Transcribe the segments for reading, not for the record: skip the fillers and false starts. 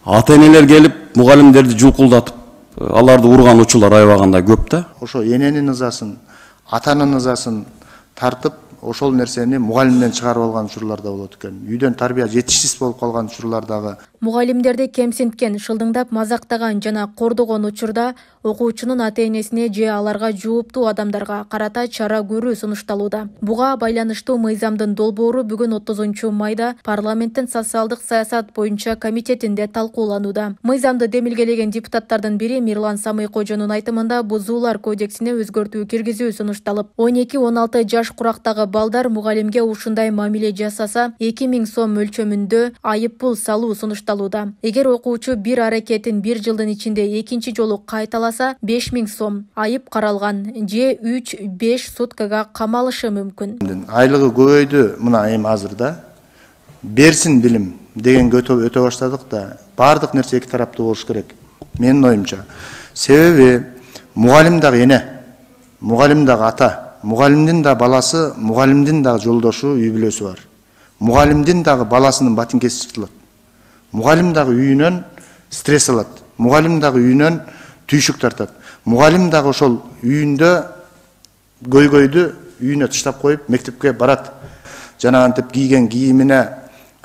Ата-энелер келип, мугалимдерди жулкулдатып, аларды урган учурлар аябаганда көп да. Ошо эненин ызасын, атанын ызасын тартып, ошол нерсени мугалимден чыгарып алган учурлар да болот экен. Үйдөн тарбия жетишсиз болуп калган учурлар дагы. Мугалимдерди кемсинткен, шылдыңдап мазактаган жана кордогон учурда окуучунун ата-энесине же аларга жооптуу адамдарга карата чара көрүү сунушталууда. Буга байланыштуу мыйзамдын долбоору бүгүн 30 майда парламенттин социалдык саясат боюнча комитетинде талкууланууда. Мыйзамды демилгелеген депутаттардын бири Мирлан Самыйкожонун айтымында бузуулар кодексине өзгөртүү киргизүү сунушталып, 12-16 жаш курактагы балдар мугалимге ушундай мамиле жасаса 2000 сом мөлчөмүндө айып пул салуу сунушталууда. Эгер окуучу бир аракетин 1 жылдын ичинде экинчи жолу кайталаса 5000 сом айып каралган же 3-5 суткага камалышы мүмкүн. Айлыгы көбөйдү мына эми азырда. Берсин билим дегенге өтө баштадык да, бардык нерсе эки тараптуу болуш керек. Менин оюмча. Себеби мугалим дагы эне, мугалим дагы ата, мугалимдин да баласы, мугалимдин да жолдошу, үй бүлөсү бар. Мугалимдин дагы баласынын батинкеси чыктылат. Мугалим дагы үйүнөн стресс алат. Мугалим дагы үйүнөн түйшүк тартат. Мугалим дагы ошол үйүндө көйгөйдү үйүнө таштап коюп мектепке барат. Жана антип кийген кийимине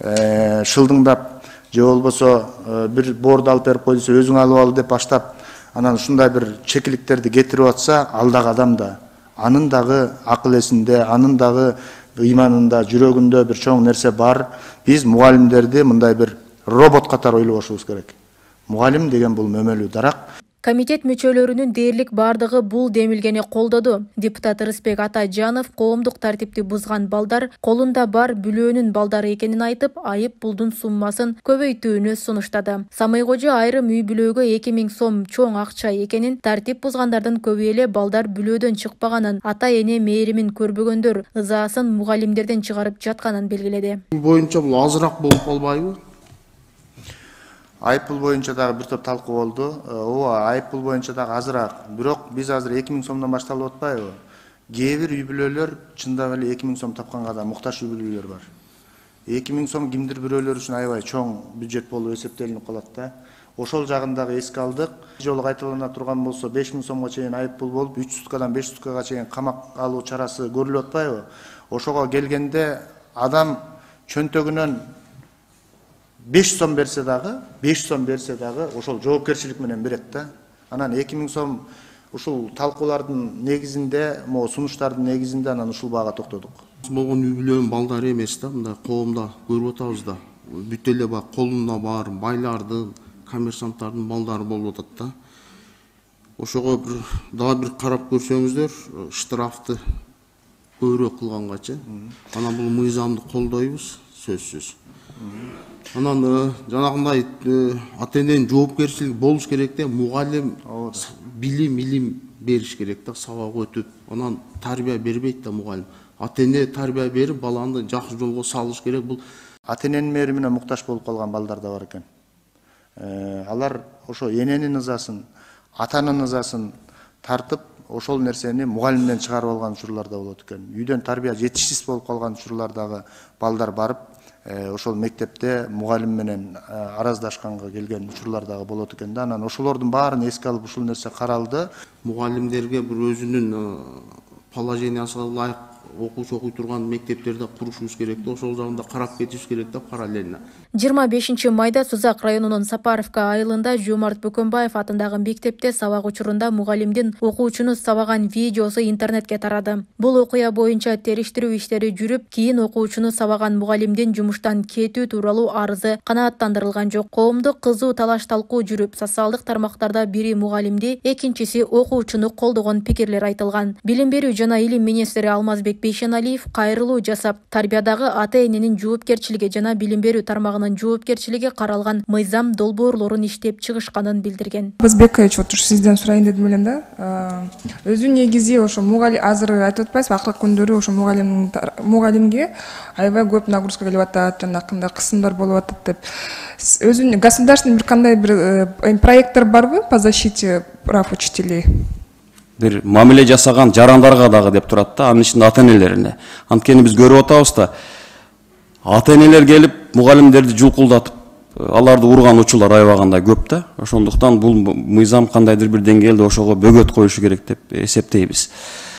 шылдыңдап же болбосо бир боорду алып берип койдусо өзүң алып ал деп баштап анан ушундай бир чекиликтерди кетирип атса, ал дагы адам да. Анын дагы акыл эсинде, анын дагы ыйманында, жүрөгүндө бир чоң нерсе бар. Биз мугалимдерди мындай бир робот катары ойлобошубуз керек. Мугалим деген бул мөмөлүү дарак. Комитет мүчөлөрүнүн дээрлик бардыгы бул демилгени колдоду. Депутат Рыспек Атажанов коомдук тартипти бузган балдар колунда бар бүлөөнүн балдары экенин айтып, айып пулдун суммасын көбөйтүүнү сунуштады. Самыйкожо айрым үй бүлөөгө 2000 сом чоң акча экенин, тартип бузгандардын көбү эле балдар бүлөөдөн чыкпаганын, ата-эне мээримин көрбөгөндөр ызаасын мугалимдерден чыгарып жатканын белгиледи. Боюнча бул азыраак болуп калбайбы? Айыппул боюнча дагы бир топ талкуу болду. Ооба, айыппул боюнча дагы азыраак. Бирок биз азыр 2000 сомдон башталып атпайбы? Кээ бир үй бүлөлөр чындап эле 2000 сом тапканга да муктаж үй бүлөлөр бар. 2000 сом кимдир бирөөлөр үчүн аябай чоң бюджет болуп эсептелинип калат да. Ошол жагын дагы эске алдык. Жолу кайталана турган болсо 5000 сомго чейин айыппул болуп, 3 суткадан 5 суткага чейин камак алуу чарасы көрүлүп атпайбы? Ошого келгенде адам чөнтөгүнөн 5 сом берсе дагы ошол жоопкерчилик менен берет да. Анан 2000 сом ушул талкуулардын негизинде, могу сунуштардын негизинде анан ушул баага токтодук. Болгон үй бүлөнүн балдары эмес да, мындай коомдо көрүп атабыз да. Бүт эле бак колунда бар байлардын, коммерсанттардын балдары болуп атат да. Ошого дагы бир карап көрсөңүздөр, штрафты көбүрөөк кылгангачы. Анан бул мыйзамды колдойбуз, сөзсүз. Анан жанагындай ата-эненин жоопкерчилиги болуш керек да, мугалим билим бериш керек да, сабак өтүп. Анан тарбия бербейт да мугалим. Ата-эне тарбия берип, баланы жакшы жолго салыш керек. Бул ата-эненин мээримине муктаж болуп калган балдар да бар экен. Алар ошо эненин ызасын, атанын ызасын тартып, ошол нерсени мугалимден чыгарып алган учурлар да болот экен. Үйдөн тарбия жетишсиз болуп калган учурлардагы балдар барып, ошол мектепте мугалим менен араздашканга келген учурлар дагы болот экен да. Анан ошолордун баарын эске алып ушул нерсе каралды. Мугалимдерге бир өзүнүн положениясына ылайык окуучу окуй турган мектептерди курушубуз керек да, ошол жагында карап кетишибиз керек да параллельно. 25 майда Сузак районунун Сапаровка айылында Жомарт Бөкөнбаев атындагы мектепте сабак учурунда мугалимдин окуучуну сабаган видеосу интернетке тарады. Бул окуя боюнча териштирүү иштери жүрүп, кийин окуучуну сабаган мугалимдин жумуштан кетүү тууралуу арызы канааттандырылган жок. Коомдук кызуу талаш талкуу жүрүп, социалдык тармактарда бири мугалимди, экинчиси окуучуну колдогон пикирлер айтылган. Билим берүү жана илим министри Алмазбек Бейшеналиев кайрылуу жасап, тарбиядагы ата-эненин жоопкерчилиги жана билим берүү тармагынын жоопкерчилиги каралган мыйзам долбоорлорун иштеп чыгышканын билдирген. Алмазбек ачып сизден сурайын дедим элем да. Өзү негизи ошо мугалим азыр айтып атпайсызбы, акыркы күндөрү ошо мугалимге аябай көп нагрузка келип атат, жанакындай кысымдар болуп атат деп. Өзүнүн государственный бир кандай бир проекттер барбы по защите прав учителей? Бир мамиле жасаган жарандарга дагы деп турат да, анын ичинде ата-энелерине. Анткени биз көрүп атабыз да, ата-энелер келип мугалимдерди жулкулдатып, аларды урган учурлар аябаганда көп да. Ошондуктан бул мыйзам кандайдыр бир деңгээлде ошого бөгөт коюшу керек деп эсептейбиз.